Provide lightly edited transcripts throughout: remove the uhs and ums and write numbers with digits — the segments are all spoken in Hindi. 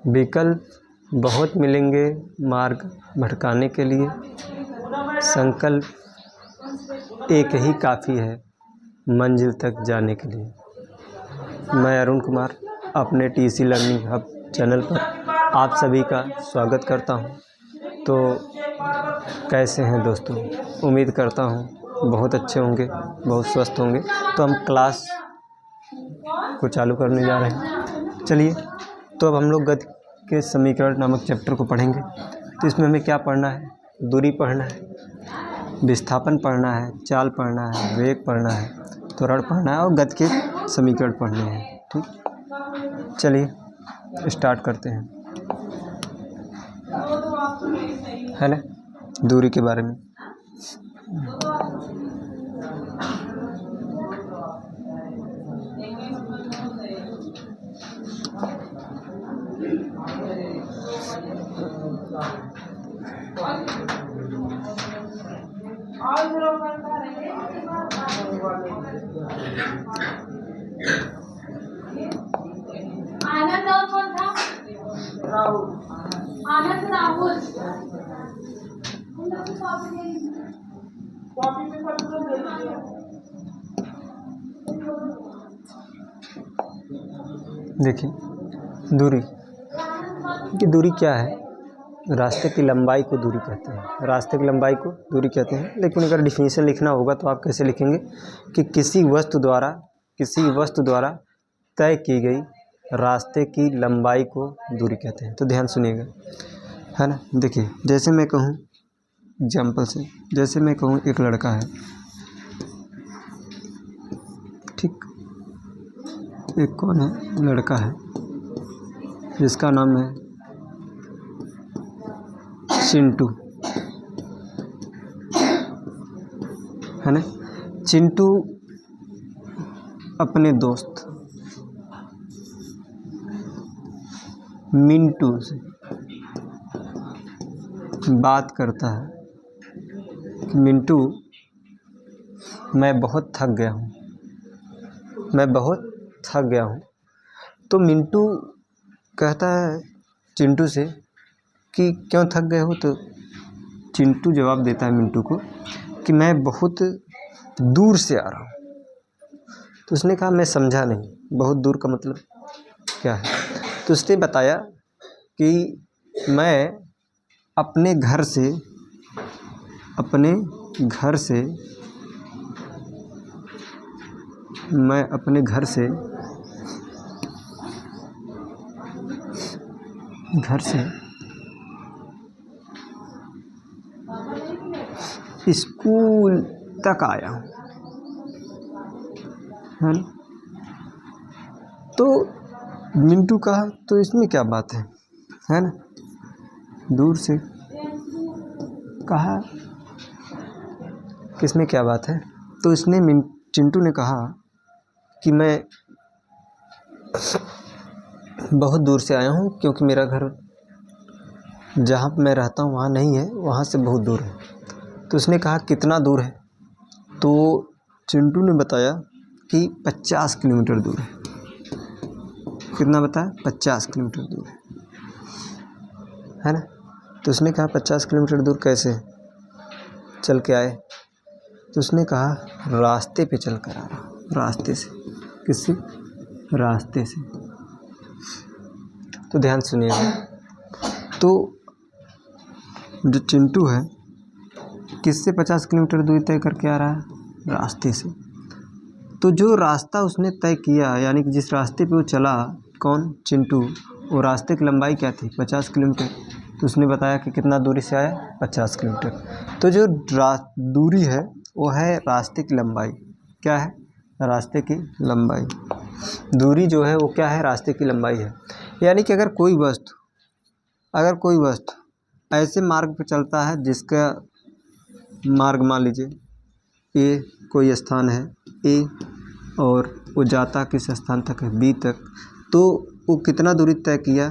विकल्प बहुत मिलेंगे मार्ग भटकाने के लिए, संकल्प एक ही काफ़ी है मंजिल तक जाने के लिए। मैं अरुण कुमार अपने टीसी लर्निंग हब चैनल पर आप सभी का स्वागत करता हूं। तो कैसे हैं दोस्तों? उम्मीद करता हूं बहुत अच्छे होंगे, बहुत स्वस्थ होंगे। तो हम क्लास को चालू करने जा रहे हैं। चलिए, तो अब हम लोग गति के समीकरण नामक चैप्टर को पढ़ेंगे। तो इसमें हमें क्या पढ़ना है? दूरी पढ़ना है, विस्थापन पढ़ना है, चाल पढ़ना है, वेग पढ़ना है, त्वरण पढ़ना है और गति के समीकरण पढ़ने हैं। ठीक, चलिए स्टार्ट करते हैं, है ना, दूरी के बारे में। आनंद और कौन था? राहुल। आनंद राहुल। देखिए, दूरी की दूरी क्या है? रास्ते की लंबाई को दूरी कहते हैं। रास्ते की लंबाई को दूरी कहते हैं। लेकिन अगर डिफिनीशन लिखना होगा तो आप कैसे लिखेंगे कि किसी वस्तु द्वारा तय की गई रास्ते की लंबाई को दूरी कहते हैं। तो ध्यान सुनिएगा, है ना। देखिए, जैसे मैं कहूँ एग्जाम्पल से, जैसे मैं कहूँ एक लड़का है, ठीक, एक कौन है? लड़का है जिसका नाम है चिंटू, है ना। चिंटू अपने दोस्त मिंटू से बात करता है कि मिंटू, मैं बहुत थक गया हूँ, तो मिंटू कहता है चिंटू से कि क्यों थक गए हो? तो चिंटू जवाब देता है मिंटू को कि मैं बहुत दूर से आ रहा हूँ। तो उसने कहा, मैं समझा नहीं, बहुत दूर का मतलब क्या है? तो उसने बताया कि मैं अपने घर से स्कूल तक आया हूँ, है ना। तो मिंटू कहा, तो इसमें क्या बात है ना। दूर से कहा, किसमें क्या बात है? तो इसने चिंटू ने कहा कि मैं बहुत दूर से आया हूँ क्योंकि मेरा घर जहाँ मैं रहता हूँ वहाँ नहीं है, वहाँ से बहुत दूर है। तो उसने कहा, कितना दूर है? तो चिंटू ने बताया कि 50 किलोमीटर दूर है। कितना बताया? 50 किलोमीटर दूर है ना। तो उसने कहा, 50 किलोमीटर दूर कैसे चल के आए? तो उसने कहा, रास्ते पे चल कर आ रहा हूँ। रास्ते से? किससे? रास्ते से। तो ध्यान सुनिएगा, तो जो चिंटू है किससे 50 किलोमीटर दूरी तय करके आ रहा है? रास्ते से। तो जो रास्ता उसने तय किया, यानी कि जिस रास्ते पे वो चला, कौन? चिंटू, वो रास्ते की लंबाई क्या थी? 50 किलोमीटर। तो उसने बताया कि कितना दूरी से आया? 50 किलोमीटर। तो जो दूरी है वो है रास्ते की लंबाई। क्या है? रास्ते की लंबाई। दूरी जो है वो क्या है? रास्ते की लंबाई है। यानी कि अगर कोई वस्तु ऐसे मार्ग पर चलता है जिसका मार्ग, मान लीजिए ए कोई स्थान है ए, और वो जाता किस स्थान तक है? बी तक। तो वो कितना दूरी तय किया,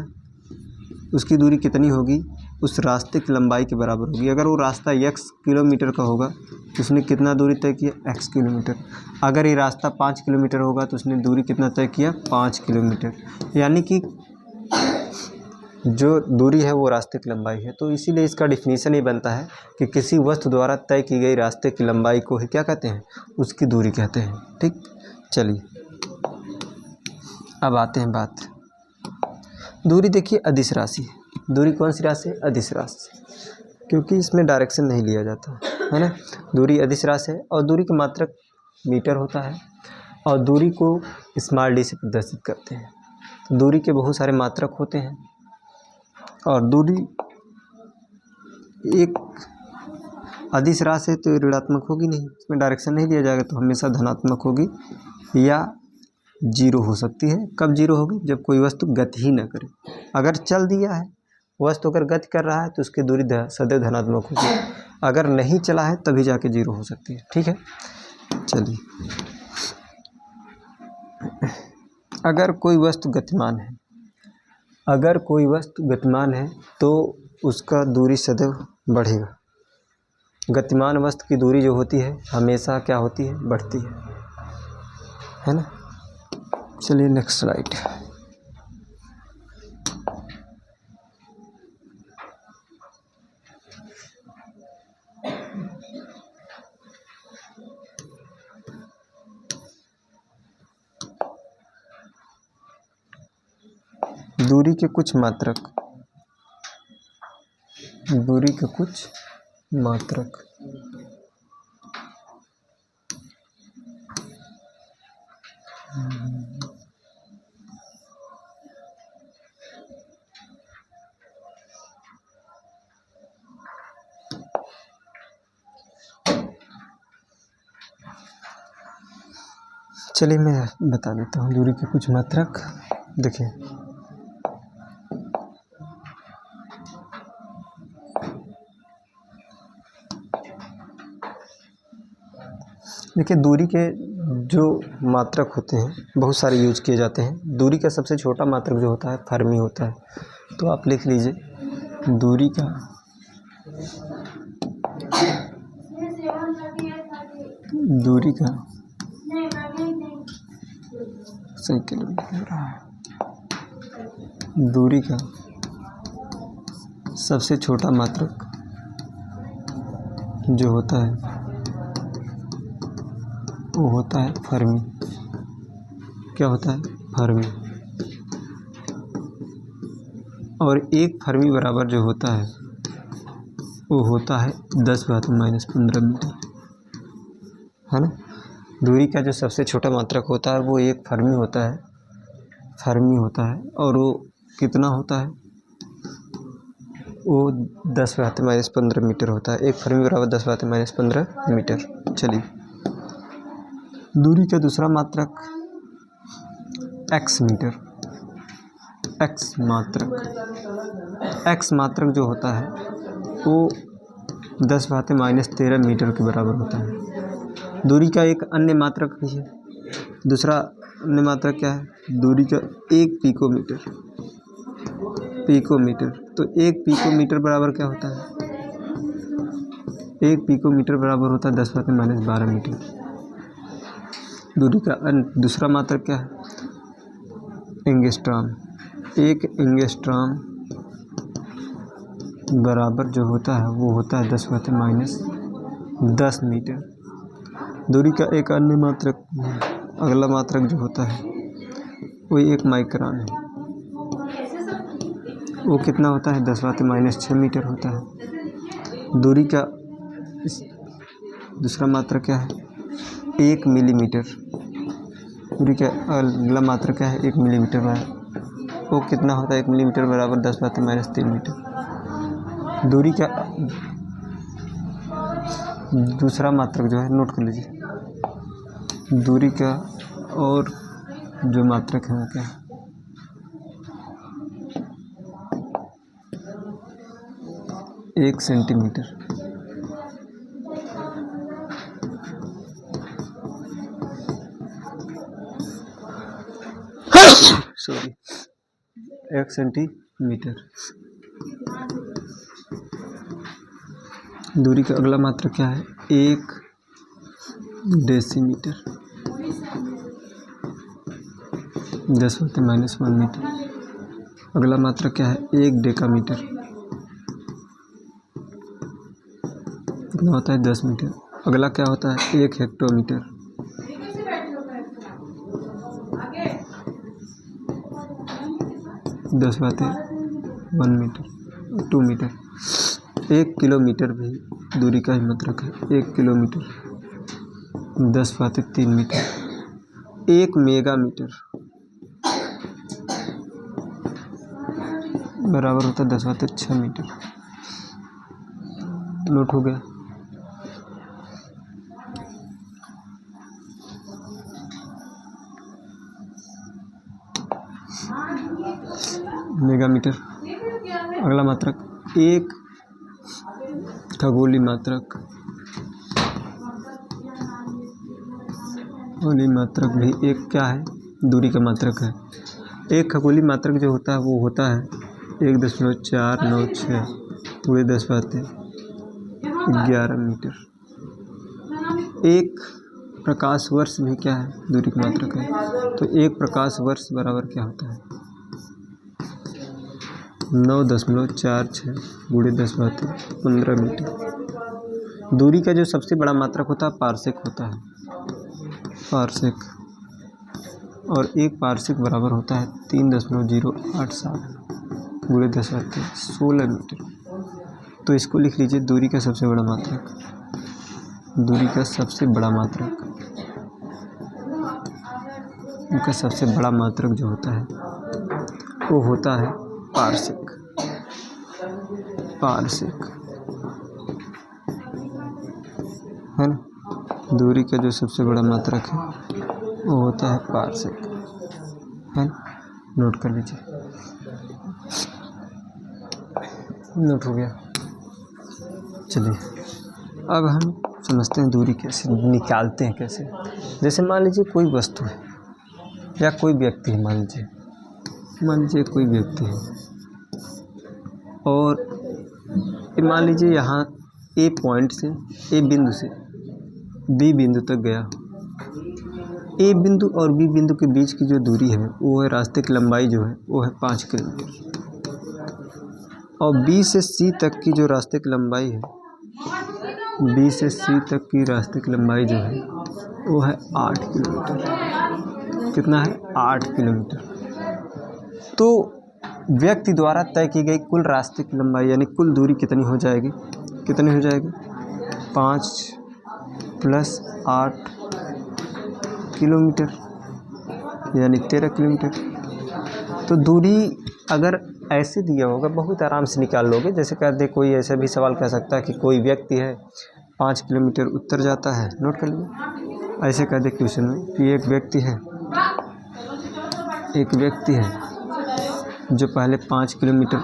उसकी दूरी कितनी होगी? उस रास्ते की लंबाई के बराबर होगी। अगर वो रास्ता x किलोमीटर का होगा तो उसने कितना दूरी तय किया? x kilometre. अगर ये रास्ता 5 किलोमीटर होगा तो उसने दूरी कितना तय किया? 5 किलोमीटर। यानी कि जो दूरी है वो रास्ते की लंबाई है। तो इसीलिए इसका डिफिनीशन ये बनता है कि किसी वस्तु द्वारा तय की गई रास्ते की लंबाई को ही क्या कहते हैं, उसकी दूरी कहते हैं। ठीक, चलिए अब आते हैं बात दूरी। देखिए अदिश राशि है। दूरी कौन सी राशि है? अदिश राशि, क्योंकि इसमें डायरेक्शन नहीं लिया जाता है ना। दूरी अदिश राशि है और दूरी का मात्रक मीटर होता है और दूरी को स्मॉल डी से प्रदर्शित करते हैं। तो दूरी के बहुत सारे मात्रक होते हैं और दूरी एक अदिश राशि है तो ऋणात्मक होगी नहीं, इसमें डायरेक्शन नहीं दिया जाएगा, तो हमेशा धनात्मक होगी या जीरो हो सकती है। कब जीरो होगी? जब कोई वस्तु गति ही न करे। अगर चल दिया है वस्तु, अगर गति कर रहा है तो उसकी दूरी सदैव धनात्मक होगी। अगर नहीं चला है तभी जाके जीरो हो सकती है। ठीक है, चलिए अगर कोई वस्तु गतिमान है, अगर कोई वस्तु गतिमान है तो उसका दूरी सदैव बढ़ेगा। गतिमान वस्तु की दूरी जो होती है हमेशा क्या होती है? बढ़ती है ना। चलिए नेक्स्ट स्लाइड। दूरी के कुछ मात्रक, दूरी के कुछ मात्रक चलिए मैं बता देता हूँ दूरी के कुछ मात्रक। देखिए दूरी के जो मात्रक होते हैं बहुत सारे यूज किए जाते हैं। दूरी का सबसे छोटा मात्रक जो होता है फर्मी होता है। तो आप लिख लीजिए दूरी का सही किलोमीटर दूरी का सबसे छोटा मात्रक जो होता है वो होता है फर्मी। क्या होता है? फर्मी। और एक फर्मी बराबर जो होता है वो होता है 10⁻⁻15 मीटर, है ना। दूरी का जो सबसे छोटा मात्रक होता है वो एक फर्मी होता है, फर्मी होता है। और वो कितना होता है? वो 10⁻⁻15 मीटर होता है। एक फर्मी बराबर 10⁻⁻15 मीटर। चलिए दूरी का दूसरा मात्रक एक्स मीटर। एक्स मात्रक जो होता है वो 10⁻⁻13 मीटर के बराबर होता है। दूरी का एक अन्य मात्रक भी है। दूसरा अन्य मात्रक क्या है? दूरी का एक पिकोमीटर। तो एक पिकोमीटर बराबर क्या होता है? एक पिकोमीटर बराबर होता है 10⁻⁻12 मीटर। दूरी का दूसरा मात्रक क्या है? एंगस्ट्रॉम। एक एंगस्ट्रॉम बराबर जो होता है वो होता है 10⁻⁻10 मीटर। दूरी का एक अन्य मात्रक, अगला मात्रक जो होता है वो एक माइक्रोन है। वो कितना होता है? 10⁻⁻6 मीटर होता है। दूरी का दूसरा मात्रक क्या है? 1 मिलीमीटर। दूरी का अगला मात्रक क्या है? 1 मिलीमीटर बराबर। वो कितना होता है? 1 मिलीमीटर बराबर 10⁻⁻3 मीटर। दूरी का दूसरा मात्रक जो है नोट कर लीजिए। दूरी का और जो मात्रक है वो क्या है? 1 सेंटीमीटर। Sorry 1 centimetre. दूरी का अगला मात्रक क्या है? 1 डेसीमीटर। 10⁻⁻1 मीटर। अगला मात्रक क्या है? 1 डेकामीटर। कितना होता है? 10 मीटर। अगला क्या होता है? 1 हेक्टोमीटर। 10 बातें 1 मीटर 2 मीटर। 1 किलोमीटर भी दूरी का ही मात्रक है। 1 किलोमीटर 10 बातें 3 मीटर। 1 मेगामीटर बराबर होता है 10 बातें 6 मीटर। नोट हो गया। मेगामीटर। अगला मात्रक 1 खगोलीय मात्रक। खगोलीय मात्रक भी एक क्या है? दूरी का मात्रक है। 1 खगोलीय मात्रक जो होता है वो होता है 1.496 पूरे 10 बातें 11 मीटर। 1 प्रकाश वर्ष भी क्या है? दूरी का मात्रक है। तो 1 प्रकाश वर्ष बराबर क्या होता है? 9.46 गुणे 10 बातें 15 मीटर। दूरी का जो सबसे बड़ा मात्रक होता है पारसेक होता है। पारसेक। और 1 पारसेक बराबर होता है 3.087 गुणे 10 बातें 16 मीटर। तो इसको लिख लीजिए, दूरी का सबसे बड़ा मात्रक। दूरी का सबसे बड़ा मात्रक, उनका सबसे बड़ा मात्रक जो होता है वो होता है पारसेक। पारसेक है ना। दूरी का जो सबसे बड़ा मात्रक है वो होता है पारसेक, है ना। नोट कर लीजिए। नोट हो गया। चलिए अब हम समझते हैं दूरी कैसे निकालते हैं। कैसे? जैसे मान लीजिए कोई वस्तु है या कोई व्यक्ति है। मान लीजिए कोई व्यक्ति है और मान लीजिए यहाँ ए पॉइंट से, ए बिंदु से बी बिंदु तक गया। ए बिंदु और बी बिंदु के बीच की जो दूरी है वो है, रास्ते की लंबाई जो है वो है 5 किलोमीटर। और बी से सी तक की जो रास्ते की लंबाई है, बी से सी तक की रास्ते की लंबाई जो है वो है 8 किलोमीटर। कितना है? 8 किलोमीटर। तो व्यक्ति द्वारा तय की गई कुल रास्ते की लंबाई यानी कुल दूरी कितनी हो जाएगी? 5 + 8 किलोमीटर यानी 13 किलोमीटर। तो दूरी अगर ऐसे दिया होगा बहुत आराम से निकाल लोगे। जैसे कहते हैं, कोई ऐसा भी सवाल कह सकता है कि कोई व्यक्ति है 5 किलोमीटर उत्तर जाता है। नोट कर लीजिए। ऐसे कह दे क्वेश्चन में कि एक व्यक्ति है जो पहले 5 किलोमीटर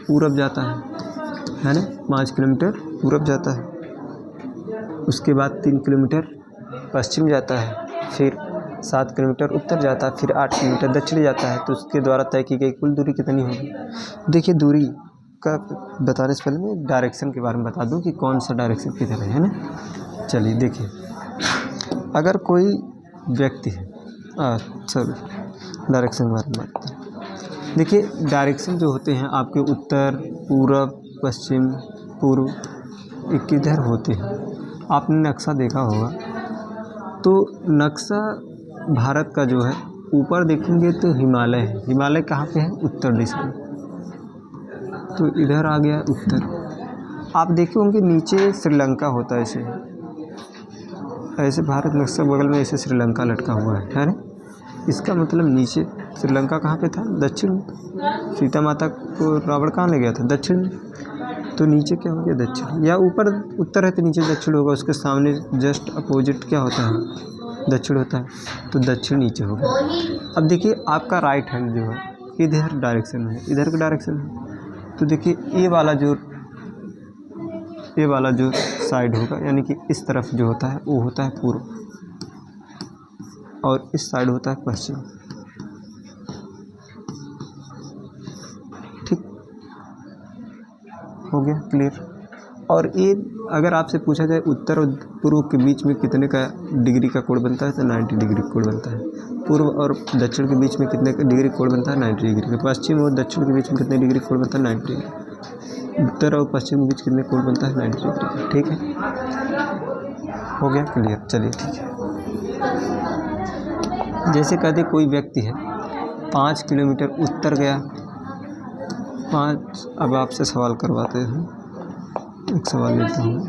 पूरब जाता है ना। 5 किलोमीटर पूरब जाता है, उसके बाद 3 किलोमीटर पश्चिम जाता है, फिर 7 किलोमीटर उत्तर जाता है, फिर 8 किलोमीटर दक्षिण जाता है। तो उसके द्वारा तय की गई कुल दूरी कितनी होगी? देखिए, दूरी का बताने से पहले मैं डायरेक्शन के बारे में बता दूं कि कौन सा डायरेक्शन किधर है ना। चलिए देखिए, अगर कोई व्यक्ति है, डायरेक्शन के बारे में बात करें। देखिए, डायरेक्शन जो होते हैं आपके उत्तर, पूरब, पश्चिम, पूर्व, किधर होते हैं। आपने नक्शा देखा होगा तो नक्शा भारत का जो है ऊपर देखेंगे तो हिमालय है। हिमालय कहाँ पे है? उत्तर दिशा में। तो इधर आ गया उत्तर। आप देखे होंगे नीचे श्रीलंका होता है। ऐसे भारत नक्शा बगल में ऐसे श्रीलंका लटका हुआ है ना। इसका मतलब नीचे श्रीलंका कहाँ पे था? दक्षिण में। सीता माता को रावण कहाँ ले गया था? दक्षिण में। तो नीचे क्या हो गया? दक्षिण। या ऊपर उत्तर है तो नीचे दक्षिण होगा। उसके सामने जस्ट अपोजिट क्या होता है? दक्षिण होता है। तो दक्षिण नीचे होगा। अब देखिए, आपका राइट हैंड जो है इधर डायरेक्शन में है, इधर का डायरेक्शन है। तो देखिए, ये वाला जो साइड होगा यानी कि इस तरफ जो होता है वो होता है पूर्व, और इस साइड होता है पश्चिम। ठीक हो गया? क्लियर। और ये अगर आपसे पूछा जाए उत्तर और पूर्व के बीच में कितने का डिग्री का कोण बनता है तो 90 डिग्री कोण बनता है। पूर्व और दक्षिण के बीच में कितने का डिग्री कोण बनता है 90 डिग्री का। पश्चिम और दक्षिण के बीच में कितने डिग्री कोण बनता है 90 डिग्री। उत्तर और पश्चिम के बीच कितने कोण बनता है 90 डिग्री का। ठीक है, हो गया क्लियर। चलिए ठीक है। जैसे कहते कोई व्यक्ति है 5 किलोमीटर उत्तर गया। अब आपसे सवाल करवाते हैं, एक सवाल लेता हूँ।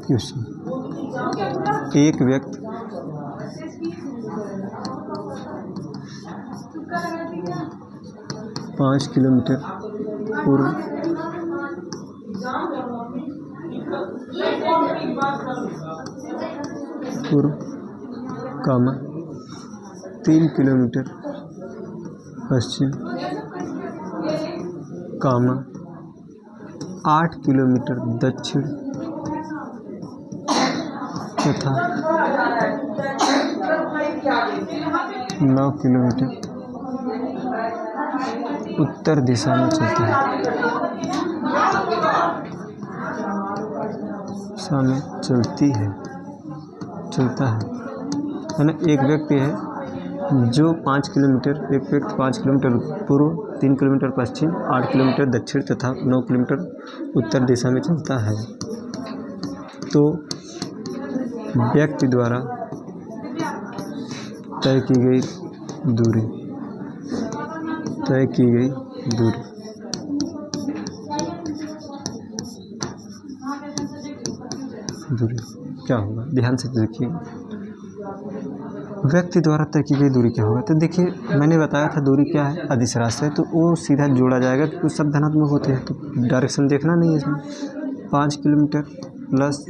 क्वेश्चन, एक व्यक्ति 5 किलोमीटर पूर्व कामा 3 किलोमीटर पश्चिम कामा 8 किलोमीटर दक्षिण तथा 9 किलोमीटर उत्तर दिशा में चलता है। चलता है ना। एक व्यक्ति है जो 5 किलोमीटर, एक व्यक्ति 5 किलोमीटर पूर्व, 3 किलोमीटर पश्चिम, 8 किलोमीटर दक्षिण तथा 9 किलोमीटर उत्तर दिशा में चलता है। तो व्यक्ति द्वारा तय की गई दूरी क्या होगा? ध्यान से देखिए, व्यक्ति द्वारा तय की गई दूरी क्या होगा। तो देखिए मैंने बताया था दूरी क्या है, अदिश राशि है, तो वो सीधा जोड़ा जाएगा क्योंकि सब धनात्मक होते हैं। तो डायरेक्शन देखना नहीं है इसमें। 5 kilometre plus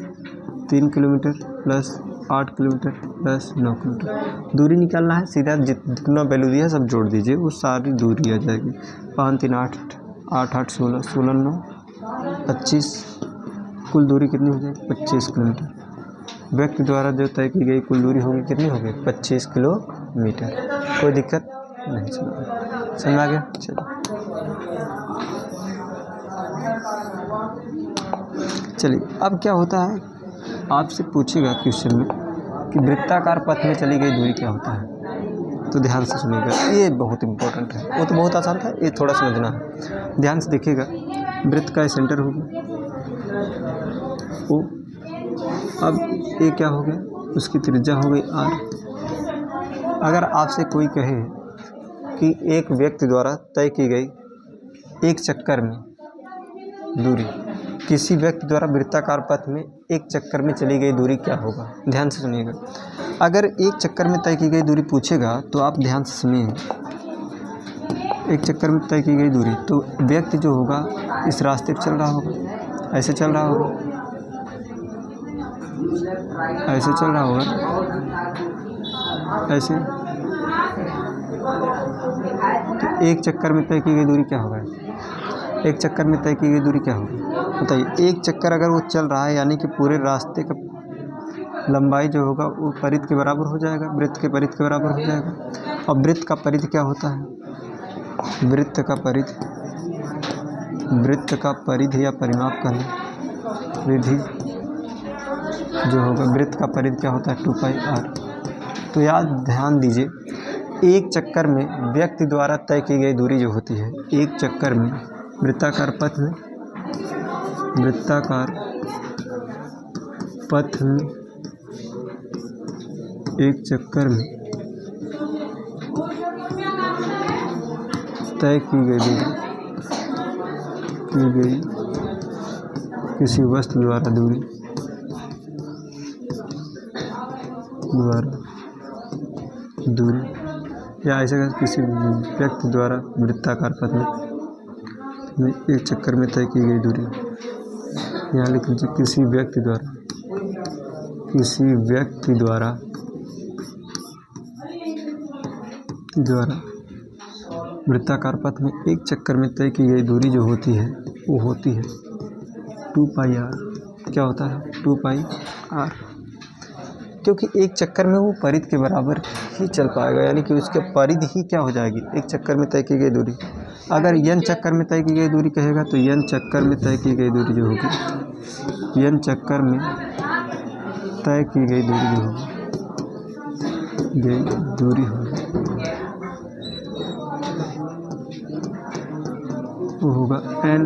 3 kilometre plus 8 kilometre plus 9 kilometre दूरी निकालना है। सीधा जितना वैल्यू दिया सब जोड़ दीजिए, वो सारी दूरी आ जाएगी। 5 3 8 8 8 16 16 9 25, कुल दूरी कितनी हो जाएगी? 25 किलोमीटर। व्यक्ति द्वारा जो तय की गई कुल दूरी होगी कितनी होगी? 25 किलोमीटर। कोई दिक्कत नहीं। समझ आ गया? चलिए अब क्या होता है, आपसे पूछेगा क्वेश्चन में कि वृत्ताकार पथ में चली गई दूरी क्या होता है। तो ध्यान से सुनिएगा, ये बहुत इंपॉर्टेंट है। वो तो बहुत आसान था, ये थोड़ा समझना है। ध्यान से देखिएगा, वृत्त का सेंटर हो गया ओ, अब ये क्या हो गया? उसकी त्रिज्या हो गई r। अगर आपसे कोई कहे कि एक व्यक्ति द्वारा तय की गई एक चक्कर में दूरी, किसी व्यक्ति द्वारा वृत्ताकार पथ में एक चक्कर में चली गई दूरी क्या होगा? ध्यान से सुनिएगा। अगर एक चक्कर में तय की गई दूरी पूछेगा तो आप ध्यान से सुनिए। एक चक्कर में तय की गई दूरी, तो व्यक्ति जो होगा इस रास्ते पर चल रहा होगा, ऐसे चल रहा होगा, ऐसे चल रहा होगा, ऐसे। तो एक चक्कर में तय की गई दूरी क्या होगा? एक चक्कर में तय की गई दूरी क्या होगी बताइए? एक चक्कर अगर वो चल रहा है यानी कि पूरे रास्ते का लंबाई जो होगा वो परिधि के बराबर हो जाएगा, वृत्त के परिधि के बराबर हो जाएगा। और वृत्त का परिधि क्या होता है? वृत्त का परिधि या परिमाप करना, परिधि जो होगा, वृत्त का परिधि क्या होता है? 2πr। तो याद ध्यान दीजिए, एक चक्कर में व्यक्ति द्वारा तय की गई दूरी जो होती है, एक चक्कर में वृत्ताकार पथ में एक चक्कर में तय की गई किसी वस्तु द्वारा दूरी या ऐसे किसी व्यक्ति द्वारा वृत्ताकार पथ में एक चक्कर में तय की गई दूरी। यहाँ लिख लीजिए, किसी व्यक्ति द्वारा वृत्ताकार पथ में एक चक्कर में तय की गई दूरी जो होती है वो होती है 2πr। क्या होता है? 2πr, क्योंकि एक चक्कर में वो परिधि के बराबर ही चल पाएगा, यानी कि उसके परिधि ही क्या हो जाएगी, एक चक्कर में तय की गई दूरी। अगर n चक्कर में तय की गई दूरी कहेगा तो n चक्कर में तय की गई दूरी जो होगी, n चक्कर में तय की गई दूरी जो होगी, वो होगा n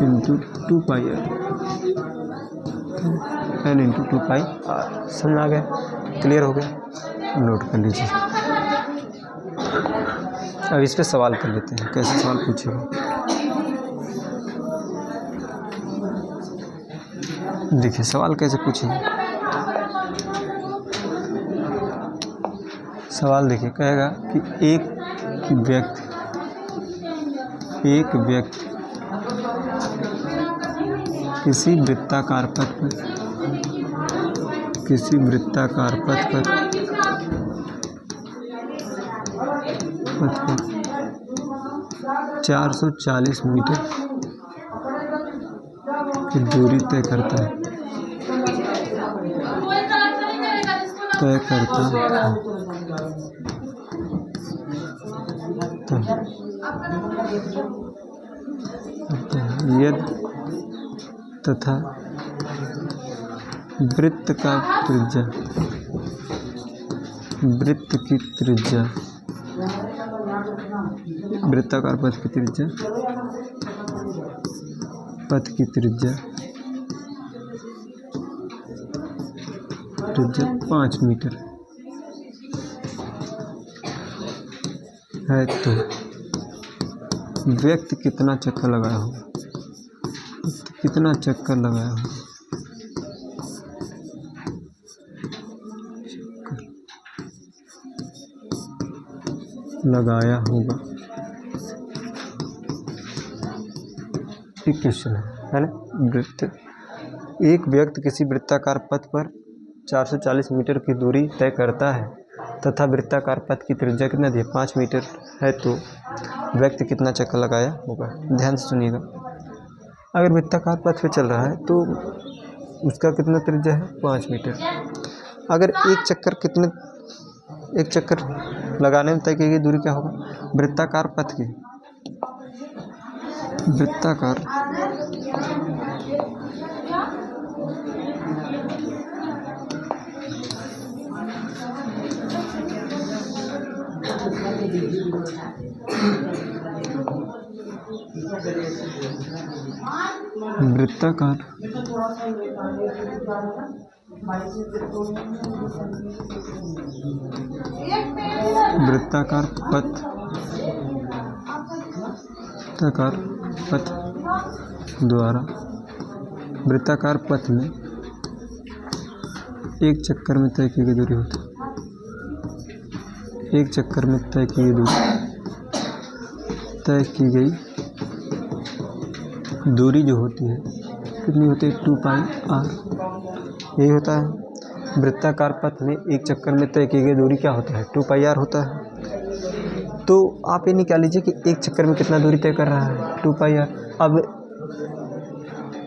into 2πr, n into 2πr। समझ आ गया, क्लियर हो गया, नोट कर लीजिए। अब इस पे सवाल कर लेते हैं, कैसे सवाल पूछेगा। देखिए सवाल कैसे पूछेंगे। सवाल देखिए, कहेगा कि एक व्यक्ति किसी वृत्ताकार पथ पर 440 मीटर की दूरी तय करता है, यदि तथा वृत्त की त्रिज्या वृत्ताकार पथ की त्रिज्या 5 मीटर है तो व्यक्ति कितना चक्कर लगाया होगा, लगाया होगा। एक क्वेश्चन है ना। एक व्यक्ति किसी वृत्ताकार पथ पर 440 मीटर की दूरी तय करता है तथा वृत्ताकार पथ की त्रिज्या कितना दी, 5 मीटर है तो व्यक्ति कितना चक्कर लगाया होगा। ध्यान से सुनिएगा, अगर वृत्ताकार पथ पे चल रहा है तो उसका कितना त्रिज्या है, 5 मीटर। अगर एक चक्कर लगाने में तय की गई दूरी क्या होगा, वृत्ताकार पथ की वृत्ताकार पथ द्वारा वृत्ताकार पथ में एक चक्कर में तय की गई दूरी होती है। एक चक्कर में तय की गई दूरी जो होती है कितनी होती है, 2πr। यही होता है वृत्ताकार पथ में एक चक्कर में तय की गई दूरी क्या होता है, 2πr होता है। तो आप ये निकाल लीजिए कि एक चक्कर में कितना दूरी तय कर रहा है, 2πr।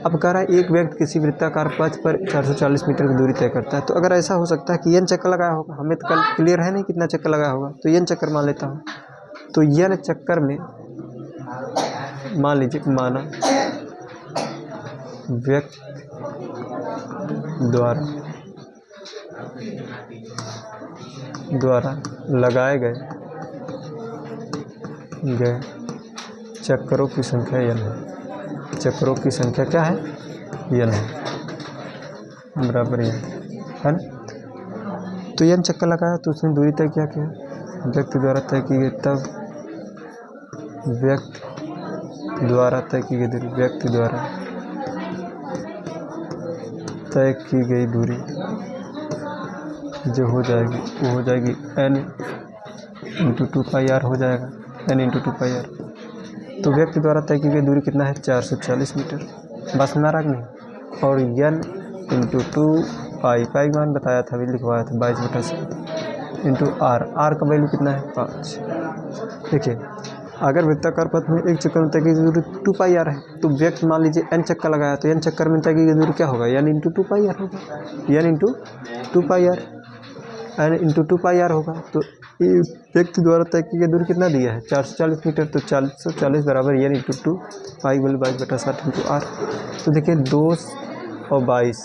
अब कह रहा है एक व्यक्ति किसी वृत्ताकार पथ पर 440 मीटर की दूरी तय करता है। तो अगर ऐसा हो सकता है कि n चक्कर लगाया होगा, हमें तो कल क्लियर है नहीं कितना चक्कर लगाया होगा, तो n चक्कर मान लेता हूँ। तो n चक्कर में मान लीजिए, माना व्यक्ति द्वारा लगाए गए चक्करों की संख्या n है। चक्करों की संख्या क्या है, n है, बराबर n है ना। तो n चक्कर लगाया तो उसने दूरी तय किया, व्यक्ति द्वारा तय की गई, तब व्यक्ति द्वारा तय की गई दूरी, व्यक्ति द्वारा तय की गई दूरी जो हो जाएगी वो हो जाएगी n इंटू 2πr हो जाएगा, n इंटू 2πr। तो व्यक्ति द्वारा तय की गई दूरी कितना है, 440 मीटर। बस में आ रहा नहीं। और n इंटू 2π मान बताया था, अभी लिखवाया था 22/7 इंटू r का वैल्यू कितना है, 5। देखिए अगर वृत्ताकार पथ में एक चक्कर में तय की दूरी 2πr है तो व्यक्ति मान लीजिए n चक्कर लगाया तो n चक्कर में तय की दूरी क्या होगा, n इंटू 2πr होगा, n into 2πr, n into 2πr होगा। तो व्यक्ति द्वारा तय की दूरी कितना दिया है 440 मीटर, तो 440 बराबर n इंटू 2π/22 इंटू r। तो देखिए 2 और 22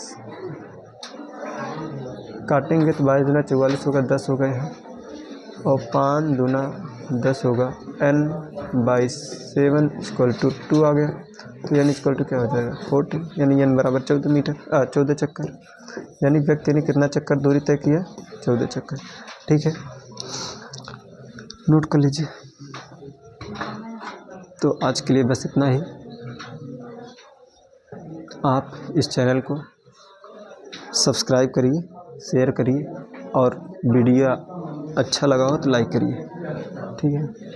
काटेंगे तो 22 दूना 44 होगा, 10 हो गए हैं, और 5 दूना 10 होगा, n/7 = 2 आ गया। तो n = क्या हो जाएगा 40, यानी n बराबर 14 चक्कर, यानी व्यक्ति ने कितना चक्कर दूरी तय किया 14 चक्कर। ठीक है, नोट कर लीजिए। तो आज के लिए बस इतना ही। आप इस चैनल को सब्सक्राइब करिए, शेयर करिए, और वीडियो अच्छा लगा हो तो लाइक करिए। ठीक है।